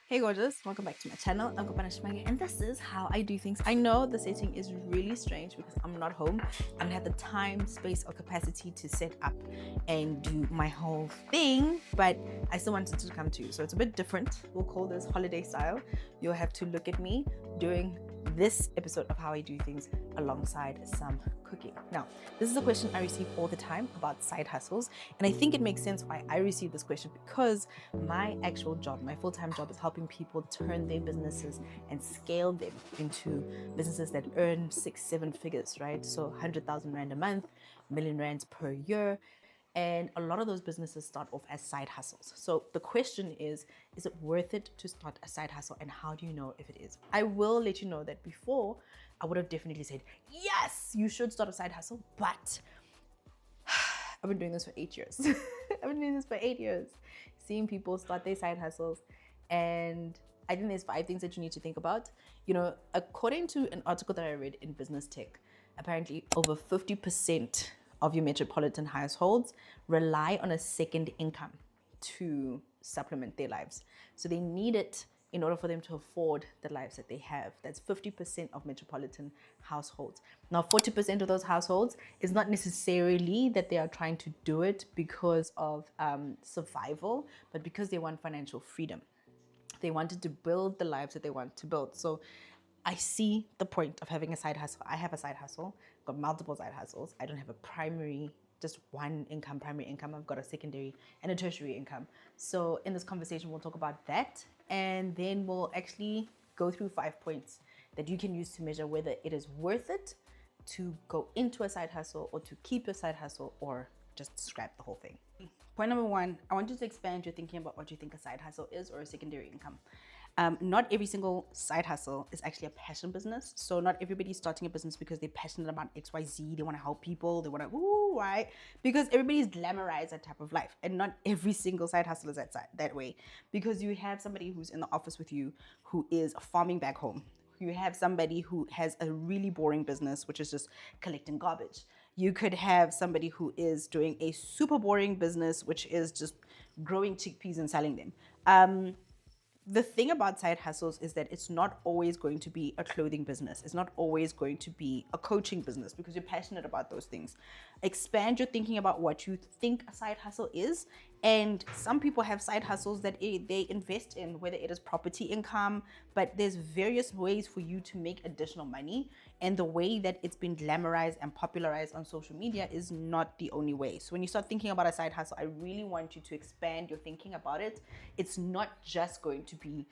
Hey gorgeous, welcome back to my channel. I'm Kopano Shimange, and this is how I do things. I know the setting is really strange because I'm not home. I don't have the time, space, or capacity to set up and do my whole thing, but I still wanted to come to you. So it's a bit different. We'll call this holiday style. You'll have to look at me doing this episode of how I do things alongside some cooking. Now, this is a question I receive all the time about side hustles, and I think it makes sense why I receive this question because my actual job, my full-time job, is helping people turn their businesses and scale them into businesses that earn 6-7 figures, right? So 100,000 rand a month, million rands per year. And a lot of those businesses start off as side hustles. So the question is it worth it to start a side hustle? And how do you know if it is? I will let you know that before I would have definitely said, yes, you should start a side hustle. But I've been doing this for 8 years. I've been doing this for 8 years, seeing people start their side hustles. And I think there's 5 things that you need to think about. You know, according to an article that I read in Business Tech, apparently over 50% of your metropolitan households rely on a second income to supplement their lives. So they need it in order for them to afford the lives that they have. That's 50% of metropolitan households. Now, 40% of those households is not necessarily that they are trying to do it because of survival, but because they want financial freedom. They wanted to build the lives that they want to build. So I see the point of having a side hustle. I have a side hustle, I've got multiple side hustles. I don't have a primary, just one income, primary income. I've got a secondary and a tertiary income. So in this conversation, we'll talk about that. And then we'll actually go through 5 points that you can use to measure whether it is worth it to go into a side hustle or to keep your side hustle or just scrap the whole thing. Point number 1, I want you to expand your thinking about what you think a side hustle is or a secondary income. Not every single side hustle is actually a passion business. So not everybody's starting a business because they're passionate about XYZ. They want to help people. They want to, right? Because everybody's glamorized that type of life. And not every single side hustle is that way. Because you have somebody who's in the office with you who is farming back home. You have somebody who has a really boring business, which is just collecting garbage. You could have somebody who is doing a super boring business, which is just growing chickpeas and selling them. The thing about side hustles is that it's not always going to be a clothing business. It's not always going to be a coaching business because you're passionate about those things. Expand your thinking about what you think a side hustle is. And some people have side hustles that they invest in, whether it is property income, but there's various ways for you to make additional money. And the way that it's been glamorized and popularized on social media is not the only way. So when you start thinking about a side hustle, I really want you to expand your thinking about it. It's not just going to be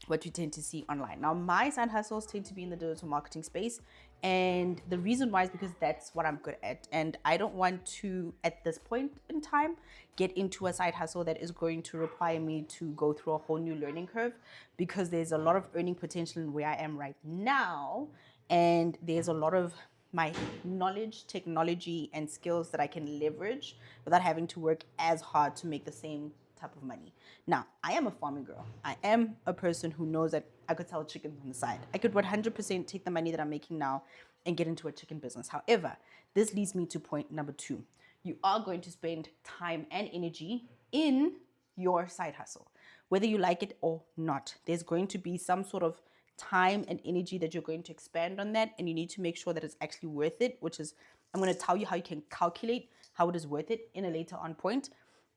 what you tend to see online. Now, my side hustles tend to be in the digital marketing space. And the reason why is because that's what I'm good at. And I don't want to, at this point in time, get into a side hustle that is going to require me to go through a whole new learning curve because there's a lot of earning potential in where I am right now. And there's a lot of my knowledge, technology, and skills that I can leverage without having to work as hard to make the same type of money. Now, I am a farming girl. I am a person who knows that I could sell chickens on the side. I could 100% take the money that I'm making now and get into a chicken business. However, this leads me to point number 2. You are going to spend time and energy in your side hustle, whether you like it or not. There's going to be some sort of time and energy that you're going to expand on that, and you need to make sure that it's actually worth it, which is, I'm going to tell you how you can calculate how it is worth it in a later on point.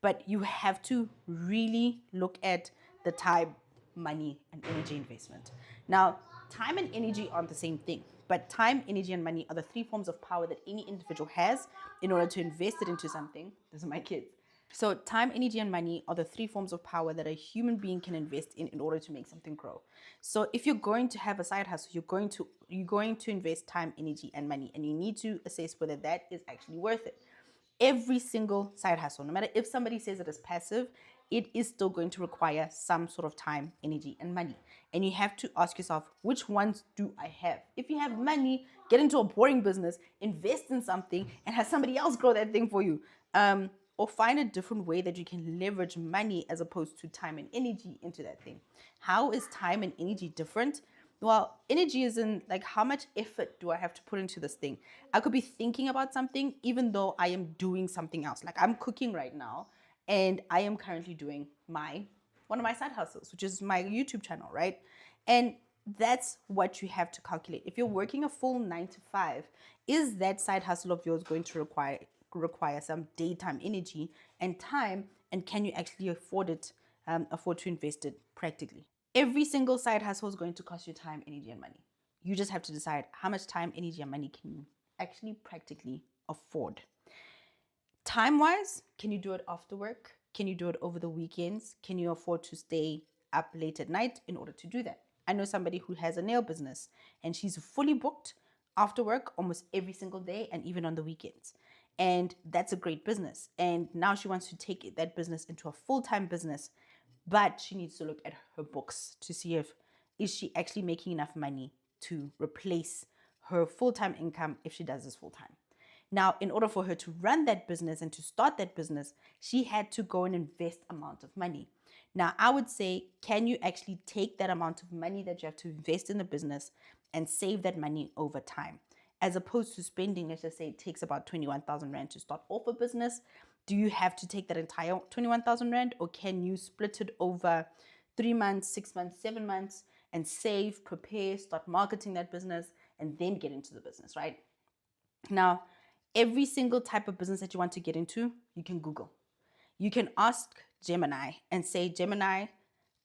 But you have to really look at the time, money, and energy investment. Now, time and energy aren't the same thing, but time, energy, and money are the 3 forms of power that any individual has in order to invest it into something. Those are my kids. So time, energy, and money are the 3 forms of power that a human being can invest in order to make something grow. So if you're going to have a side hustle, you're going to invest time, energy, and money, and you need to assess whether that is actually worth it. Every single side hustle, no matter if somebody says it is passive, it is still going to require some sort of time, energy, and money. And you have to ask yourself, which ones do I have? If you have money, get into a boring business, invest in something, and have somebody else grow that thing for you. Or find a different way that you can leverage money as opposed to time and energy into that thing. How is time and energy different? Well, energy is in like, how much effort do I have to put into this thing? I could be thinking about something even though I am doing something else. Like I'm cooking right now and I am currently doing my one of my side hustles, which is my YouTube channel, right? And that's what you have to calculate. If you're working a full 9 to 5, is that side hustle of yours going to require some daytime energy and time, and can you actually afford to invest it practically? Every single side hustle is going to cost you time, energy, and money. You just have to decide how much time, energy, and money can you actually practically afford. Time-wise, can you do it after work? Can you do it over the weekends? Can you afford to stay up late at night in order to do that? I know somebody who has a nail business and she's fully booked after work almost every single day and even on the weekends. And that's a great business. And now she wants to take that business into a full-time business, but she needs to look at her books to see if is she actually making enough money to replace her full-time income if she does this full-time. Now, in order for her to run that business and to start that business, she had to go and invest amount of money. Now, I would say, can you actually take that amount of money that you have to invest in the business and save that money over time? As opposed to spending, let's just say it takes about 21,000 Rand to start off a business. Do you have to take that entire 21,000 Rand, or can you split it over 3 months, 6 months, 7 months and save, prepare, start marketing that business and then get into the business, right? Now, every single type of business that you want to get into, you can Google. You can ask Gemini and say, Gemini,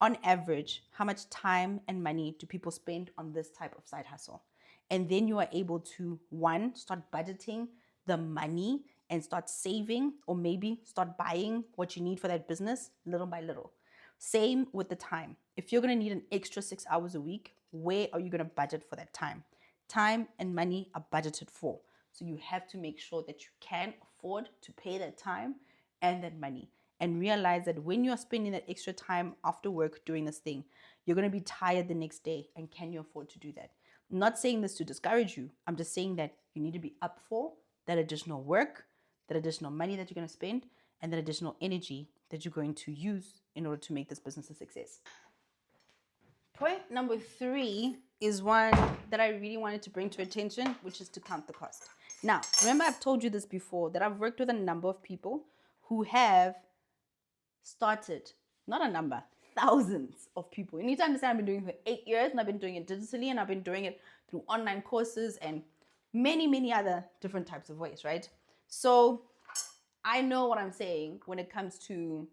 on average, how much time and money do people spend on this type of side hustle? And then you are able to, one, start budgeting the money and start saving, or maybe start buying what you need for that business little by little. Same with the time. If you're going to need an extra 6 hours a week, where are you going to budget for that time? Time and money are budgeted for. So you have to make sure that you can afford to pay that time and that money, and realize that when you're spending that extra time after work doing this thing, you're going to be tired the next day, and can you afford to do that? I'm not saying this to discourage you. I'm just saying that you need to be up for that additional work, that additional money that you're going to spend, and that additional energy that you're going to use in order to make this business a success. Point number 3 is one that I really wanted to bring to attention, which is to count the cost. Now, remember I've told you this before, that I've worked with a number of people who have started, not a number, thousands of people. You need to understand I've been doing it for 8 years, and I've been doing it digitally, and I've been doing it through online courses and many, many other different types of ways, right? So I know what I'm saying when it comes to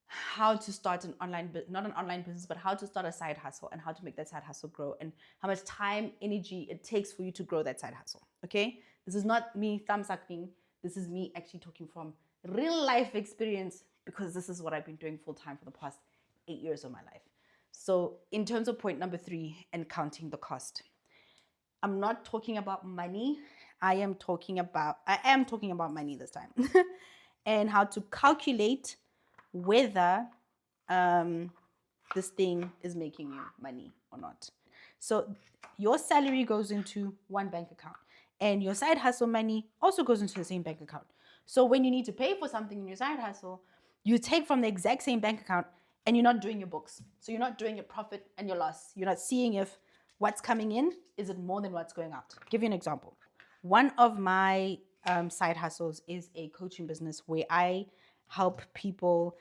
how to start an online, not an online business, but how to start a side hustle and how to make that side hustle grow, and how much time, energy it takes for you to grow that side hustle. Okay, this is not me thumbsucking. This is me actually talking from real life experience, because this is what I've been doing full time for the past 8 years of my life. So in terms of point number 3 and counting the cost, I'm not talking about money. I am talking about money this time and how to calculate whether this thing is making you money or not. So your salary goes into one bank account, and your side hustle money also goes into the same bank account. So when you need to pay for something in your side hustle, you take from the exact same bank account, and you're not doing your books. So you're not doing your profit and your loss. You're not seeing if what's coming in, is it more than what's going out? I'll give you an example. One of my side hustles is a coaching business where I help people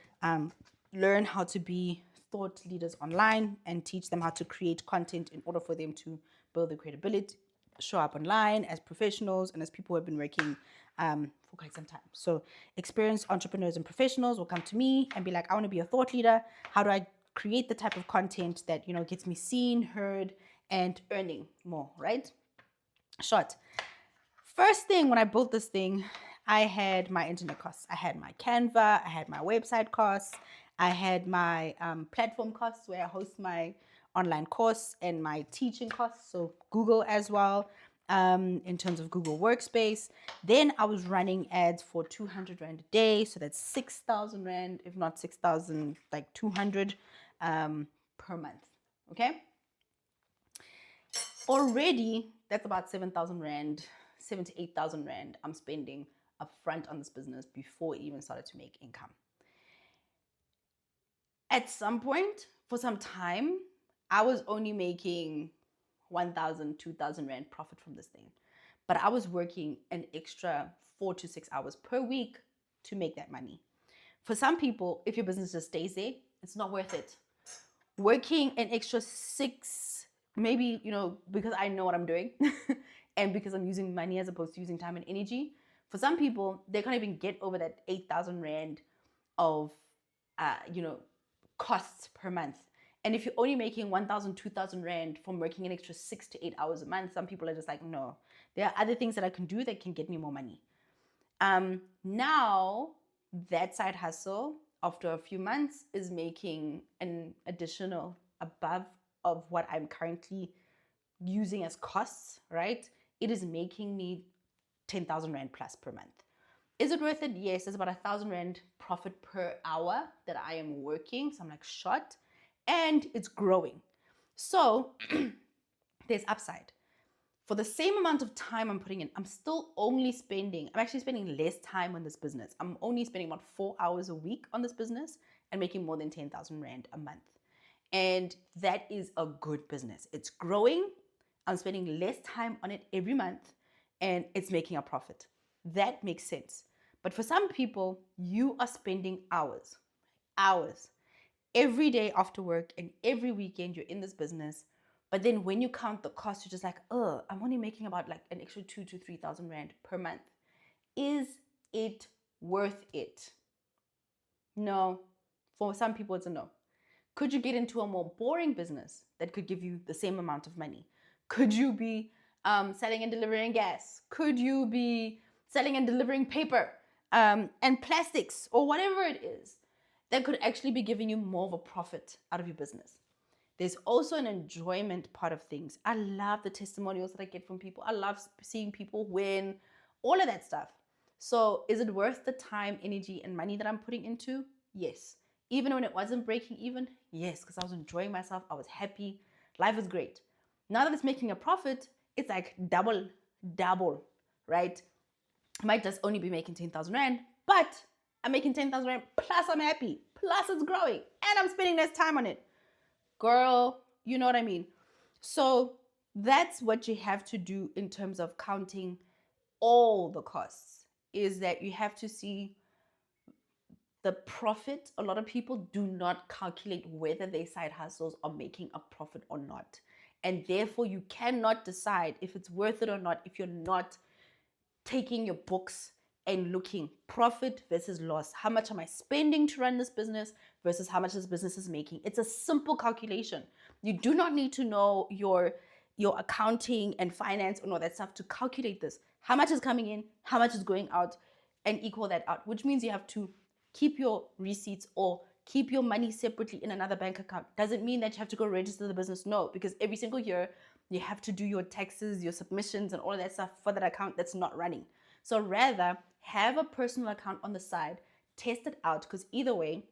learn how to be thought leaders online and teach them how to create content in order for them to build their credibility, show up online as professionals and as people who have been working for quite some time. So experienced entrepreneurs and professionals will come to me and be like, I want to be a thought leader. How do I create the type of content that, you know, gets me seen, heard, and earning more, right? Short. First thing, when I built this thing, I had my internet costs. I had my Canva, I had my website costs, I had my platform costs where I host my online course, and my teaching costs, so Google as well, in terms of Google Workspace. Then I was running ads for 200 Rand a day, so that's 6,000 Rand, if not 6,000, like 200 per month, okay? Already, that's about 7,000 Rand, 7 to 8,000 Rand I'm spending upfront on this business before it even started to make income. At some point, for some time, I was only making 1,000, 2,000 Rand profit from this thing. But I was working an extra 4 to 6 hours per week to make that money. For some people, if your business just stays there It's not worth it. Working an extra 6, maybe, because I know what I'm doing and because I'm using money as opposed to using time and energy. For some people, they can't even get over that 8,000 Rand of, costs per month. And if you're only making 1,000, 2,000 Rand from working an extra 6 to 8 hours a month, some people are just like, no, there are other things that I can do that can get me more money. Now, that side hustle, after a few months, is making an additional above of what I'm currently using as costs, right? It is making me 10,000 Rand plus per month. Is it worth it? Yes, it's about 1,000 Rand profit per hour that I am working. So I'm like, shot. And it's growing. So there's upside. For the same amount of time I'm putting in, I'm actually spending less time on this business. I'm only spending about 4 hours a week on this business and making more than 10,000 Rand a month. And that is a good business. It's growing. I'm spending less time on it every month and it's making a profit. That makes sense. But for some people, you are spending hours every day after work, and every weekend you're in this business. But then when you count the cost, you're just like, I'm only making about like an extra 2,000 to 3,000 Rand per month. Is it worth it? No. For some people, it's a no. Could you get into a more boring business that could give you the same amount of money? Could you be selling and delivering gas? Could you be selling and delivering paper and plastics or whatever it is that could actually be giving you more of a profit out of your business? There's also an enjoyment part of things. I love the testimonials that I get from people. I love seeing people win, all of that stuff. So is it worth the time, energy, and money that I'm putting into? Yes. Even when it wasn't breaking even? Yes, because I was enjoying myself. I was happy. Life was great. Now that it's making a profit, it's like double, right? I might just only be making 10,000 Rand, but I'm making 10,000 Rand, plus I'm happy, plus it's growing, and I'm spending less time on it. Girl, you know what I mean? So that's what you have to do in terms of counting all the costs, is that you have to see the profit. A lot of people do not calculate whether their side hustles are making a profit or not. And therefore, you cannot decide if it's worth it or not if you're not taking your books and looking profit versus loss. How much am I spending to run this business versus how much this business is making? It's a simple calculation. You do not need to know your accounting and finance and all that stuff to calculate this. How much is coming in, how much is going out, and equal that out, which means you have to keep your receipts or keep your money separately in another bank account. Doesn't mean that you have to go register the business. No, because every single year you have to do your taxes, your submissions, and all of that stuff for that account that's not running. So rather, have a personal account on the side, test it out, because either way,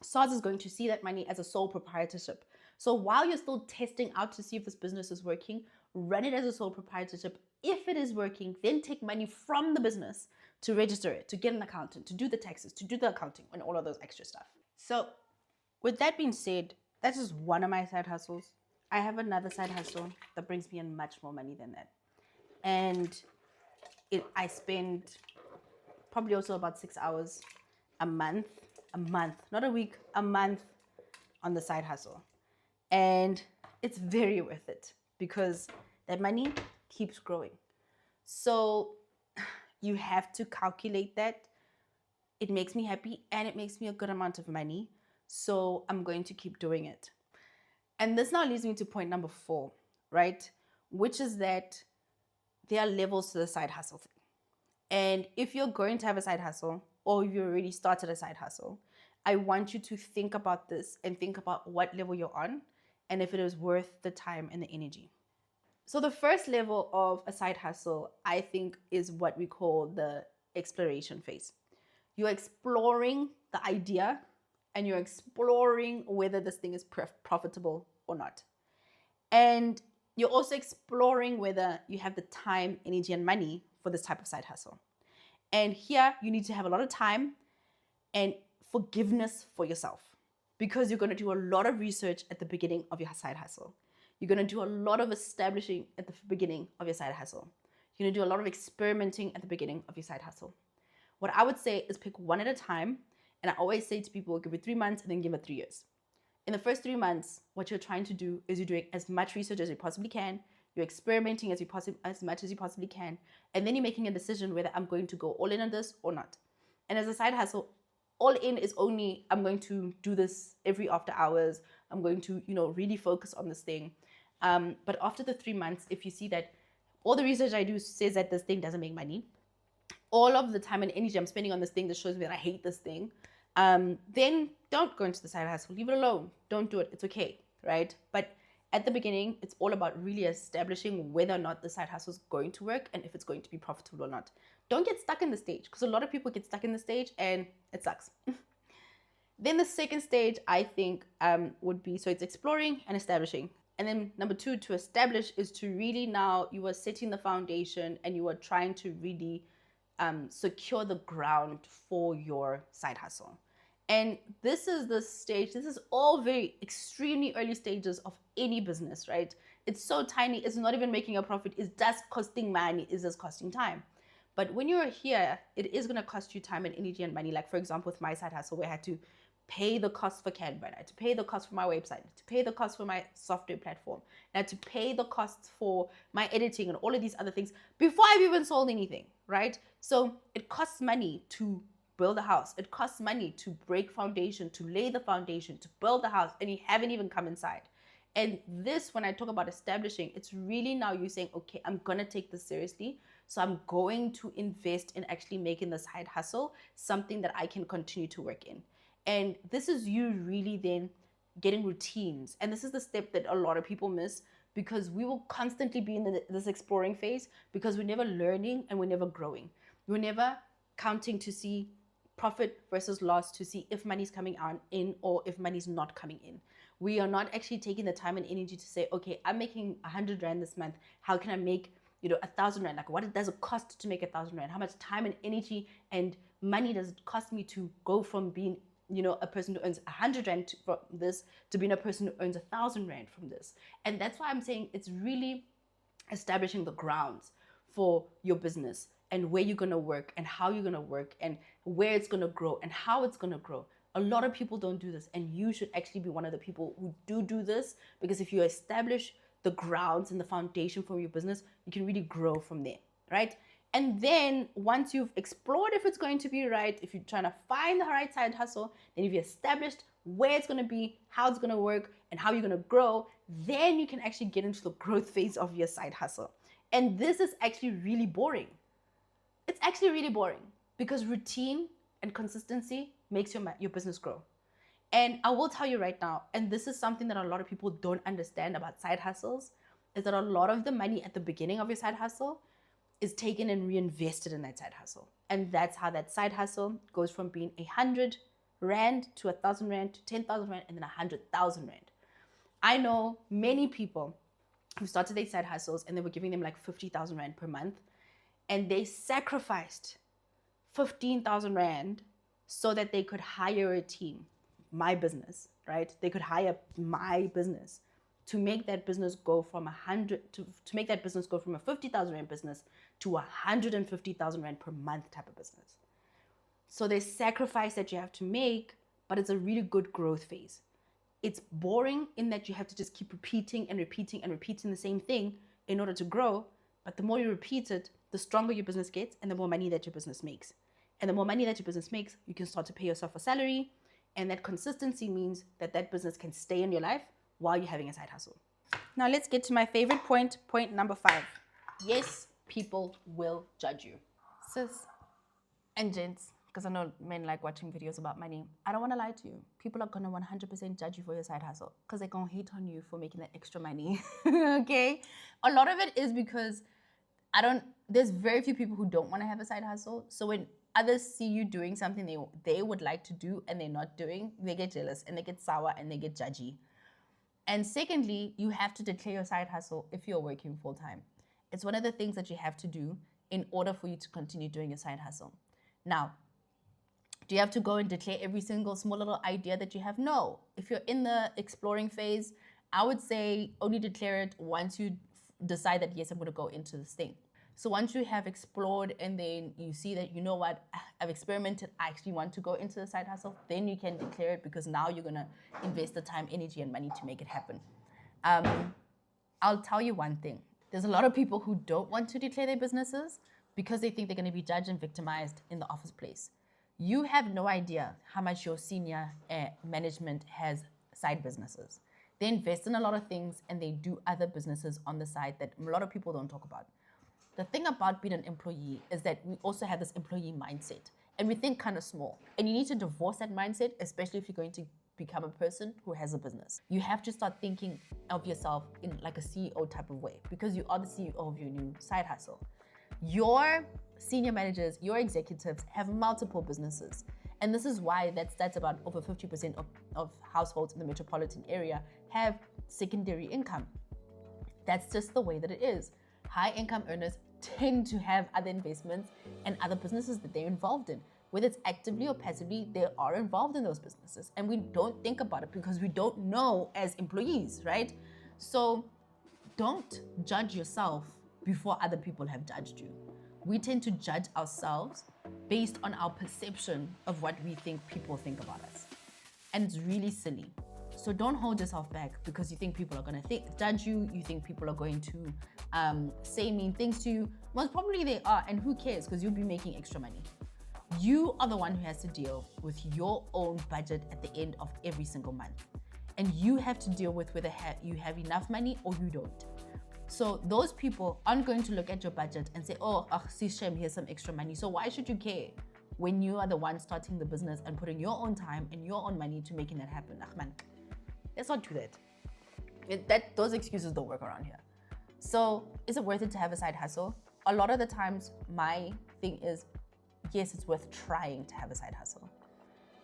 SARS is going to see that money as a sole proprietorship. So while you're still testing out to see if this business is working, run it as a sole proprietorship. If it is working, then take money from the business to register it, to get an accountant, to do the taxes, to do the accounting, and all of those extra stuff. So with that being said, that's just one of my side hustles. I have another side hustle that brings me in much more money than that. And I spend probably also about 6 hours a month, not a week, a month on the side hustle. And it's very worth it because that money keeps growing. So you have to calculate that. It makes me happy and it makes me a good amount of money. So I'm going to keep doing it. And this now leads me to point number 4, right? Which is that there are levels to the side hustle thing. And if you're going to have a side hustle or you already started a side hustle, I want you to think about this and think about what level you're on and if it is worth the time and the energy. So the first level of a side hustle, I think, is what we call the exploration phase. You're exploring the idea and you're exploring whether this thing is profitable or not. And you're also exploring whether you have the time, energy, and money for this type of side hustle. And here you need to have a lot of time and forgiveness for yourself because you're going to do a lot of research at the beginning of your side hustle. You're going to do a lot of establishing at the beginning of your side hustle. You're going to do a lot of experimenting at the beginning of your side hustle. What I would say is pick one at a time And I always say to people, give it 3 months and then give it 3 years. In the first 3 months, what you're trying to do is you're doing as much research as you possibly can. You're experimenting as much as you possibly can. And then you're making a decision whether I'm going to go all in on this or not. And as a side hustle, all in is only, I'm going to do this every after hours. I'm going to, really focus on this thing. But after the 3 months, if you see that all the research I do says that this thing doesn't make money, all of the time and energy I'm spending on this thing that shows me that I hate this thing, then don't go into the side hustle. Leave it alone. Don't do it. It's okay, right? But at the beginning, it's all about really establishing whether or not the side hustle is going to work and if it's going to be profitable or not. Don't get stuck in the stage, because a lot of people get stuck in the stage and it sucks. Then the second stage, I think, would be, so it's exploring and establishing. And then number 2, to establish, is to really, now you are setting the foundation and you are trying to really secure the ground for your side hustle. And this is the stage, this is all very extremely early stages of any business, right? It's so tiny, it's not even making a profit, it's just costing money, it's just costing time. But when you're here, it is going to cost you time and energy and money. Like, for example, with my side hustle, where I had to pay the cost for Canva, I had to pay the cost for my website, to pay the cost for my software platform, I had to pay the costs for my editing and all of these other things before I've even sold anything, right? So it costs money to build a house. It costs money to break foundation, to lay the foundation, to build the house, and you haven't even come inside. And this, when I talk about establishing, it's really now you saying, okay, I'm going to take this seriously. So I'm going to invest in actually making the side hustle something that I can continue to work in. And this is you really then getting routines. And this is the step that a lot of people miss, because we will constantly be in this exploring phase, because we're never learning and we're never growing. We're never counting to see profit versus loss, to see if money's coming in or if money's not coming in. We are not actually taking the time and energy to say, okay, I'm making 100 Rand this month. How can I make 1,000 Rand? Like, what does it cost to make 1,000 Rand? How much time and energy and money does it cost me to go from being a person who earns 100 Rand from this to being a person who earns 1,000 Rand from this? And that's why I'm saying it's really establishing the grounds for your business and where you're going to work and how you're going to work and where it's going to grow and how it's going to grow. A lot of people don't do this, and you should actually be one of the people who do this, because if you establish the grounds and the foundation for your business, you can really grow from there, right? And then once you've explored if it's going to be right, if you're trying to find the right side hustle, then if you've established where it's going to be, how it's going to work, and how you're going to grow, then you can actually get into the growth phase of your side hustle. And this is actually really boring. It's actually really boring, because routine and consistency makes your business grow. And I will tell you right now, and this is something that a lot of people don't understand about side hustles, is that a lot of the money at the beginning of your side hustle is taken and reinvested in that side hustle. And that's how that side hustle goes from being 100 Rand to 1,000 Rand to 10,000 Rand and then 100,000 Rand. I know many people who started their side hustles and they were giving them like 50,000 Rand per month, and they sacrificed 15,000 Rand so that they could hire a team, my business, right? They could hire my business to make that business go from to make that business go from a 50,000 Rand business to 150,000 Rand per month type of business. So there's sacrifice that you have to make, but it's a really good growth phase. It's boring in that you have to just keep repeating and repeating and repeating the same thing in order to grow. But the more you repeat it, the stronger your business gets and the more money that your business makes. And the more money that your business makes, you can start to pay yourself a salary. And that consistency means that that business can stay in your life while you're having a side hustle. Now let's get to my favorite point number 5. Yes, people will judge you. Sis and gents, because I know men like watching videos about money. I don't want to lie to you. People are going to 100% judge you for your side hustle, because they're going to hate on you for making that extra money. Okay? A lot of it is because there's very few people who don't want to have a side hustle. So when others see you doing something they would like to do and they're not doing, they get jealous and they get sour and they get judgy. And secondly, you have to declare your side hustle if you're working full time. It's one of the things that you have to do in order for you to continue doing your side hustle. Now, do you have to go and declare every single small little idea that you have? No. If you're in the exploring phase, I would say only declare it once you decide that, yes, I'm going to go into this thing. So once you have explored and then you see that, you know what, I've experimented, I actually want to go into the side hustle, then you can declare it, because now you're gonna invest the time, energy, and money to make it happen. I'll tell you one thing. There's a lot of people who don't want to declare their businesses because they think they're gonna be judged and victimized in the office place. You have no idea how much your senior management has side businesses. They invest in a lot of things and they do other businesses on the side that a lot of people don't talk about. The thing about being an employee is that we also have this employee mindset and we think kind of small. And you need to divorce that mindset, especially if you're going to become a person who has a business. You have to start thinking of yourself in like a CEO type of way, because you are the CEO of your new side hustle. Your senior managers, your executives have multiple businesses. And this is why that's about over 50% of households in the metropolitan area have secondary income. That's just the way that it is. High income earners tend to have other investments and other businesses that they're involved in. Whether it's actively or passively, they are involved in those businesses. And we don't think about it because we don't know as employees, right? So don't judge yourself before other people have judged you. We tend to judge ourselves based on our perception of what we think people think about us. And it's really silly. So don't hold yourself back because you think people are going to judge you. You think people are going to say mean things to you. Most probably they are, and who cares, because you'll be making extra money. You are the one who has to deal with your own budget at the end of every single month. And you have to deal with whether you have enough money or you don't. So those people aren't going to look at your budget and say, oh, see, Shem, here's some extra money. So why should you care when you are the one starting the business and putting your own time and your own money to making that happen? Man, let's not do that. Those excuses don't work around here. So is it worth it to have a side hustle? A lot of the times my thing is, yes, it's worth trying to have a side hustle.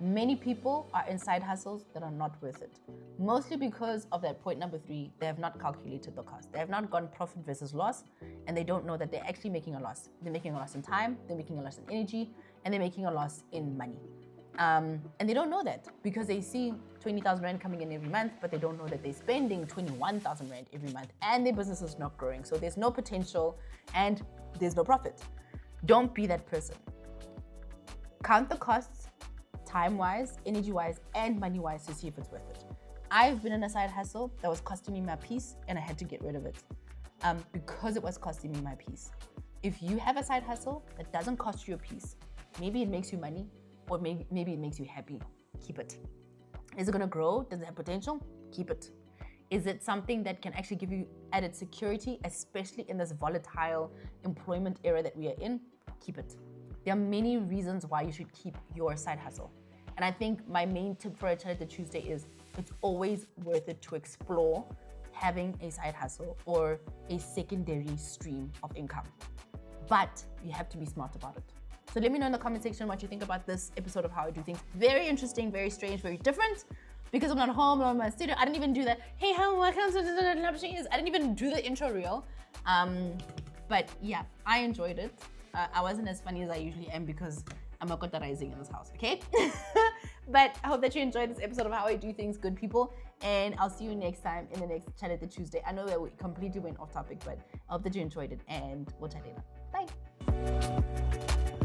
Many people are in side hustles that are not worth it. Mostly because of that point number 3, they have not calculated the cost. They have not gone profit versus loss, and they don't know that they're actually making a loss. They're making a loss in time, they're making a loss in energy, and they're making a loss in money. And they don't know that because they see 20,000 Rand coming in every month, but they don't know that they're spending 21,000 Rand every month and their business is not growing. So there's no potential and there's no profit. Don't be that person. Count the costs, time-wise, energy-wise, and money-wise to see if it's worth it. I've been in a side hustle that was costing me my peace and I had to get rid of it because it was costing me my peace. If you have a side hustle that doesn't cost you a peace, maybe it makes you money, or maybe it makes you happy, keep it. Is it gonna grow? Does it have potential? Keep it. Is it something that can actually give you added security, especially in this volatile employment era that we are in? Keep it. There are many reasons why you should keep your side hustle. And I think my main tip for a Chat Tuesday is it's always worth it to explore having a side hustle or a secondary stream of income. But you have to be smart about it. So let me know in the comment section what you think about this episode of How I Do Things. Very interesting, very strange, very different. Because I'm not home, I'm in my studio. I didn't even do that. Hey, how welcome to the opportunities. I didn't even do the intro reel. But yeah, I enjoyed it. I wasn't as funny as I usually am because I'm a kota rising in this house, okay? But I hope that you enjoyed this episode of How I Do Things, good people. And I'll see you next time in the next Chat Tuesday. I know that we completely went off topic, but I hope that you enjoyed it and we'll chat later. Bye.